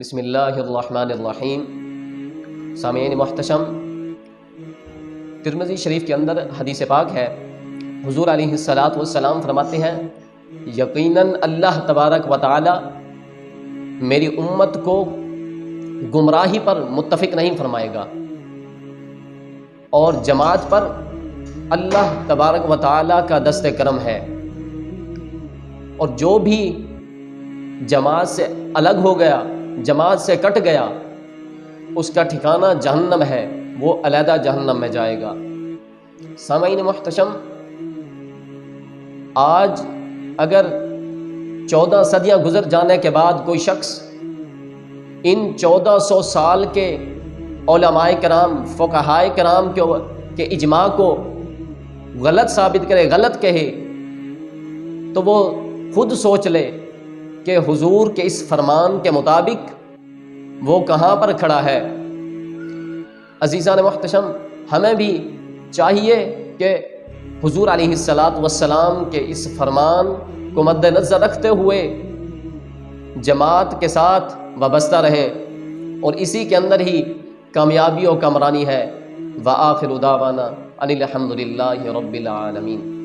بسم اللہ الرحمن الرحیم۔ سامعین محتشم، ترمذی شریف کے اندر حدیث پاک ہے، حضور علیہ الصلاۃ والسلام فرماتے ہیں یقیناً اللہ تبارک و تعالی میری امت کو گمراہی پر متفق نہیں فرمائے گا، اور جماعت پر اللہ تبارک و تعالی کا دست کرم ہے، اور جو بھی جماعت سے الگ ہو گیا، جماعت سے کٹ گیا، اس کا ٹھکانہ جہنم ہے، وہ علیحدہ جہنم میں جائے گا۔ سامعین محتشم، آج اگر 14 صدیاں گزر جانے کے بعد کوئی شخص ان 1400 سال کے علماء کرام، فقہاء کرام کے اجماع کو غلط ثابت کرے، غلط کہے، تو وہ خود سوچ لے کہ حضور کے اس فرمان کے مطابق وہ کہاں پر کھڑا ہے۔ عزیزان محتشم، ہمیں بھی چاہیے کہ حضور علیہ الصلاۃ والسلام کے اس فرمان کو مد نظر رکھتے ہوئے جماعت کے ساتھ وابستہ رہیں، اور اسی کے اندر ہی کامیابی و کامرانی ہے۔ وآخر دعوانا ان الحمد للہ رب العالمین۔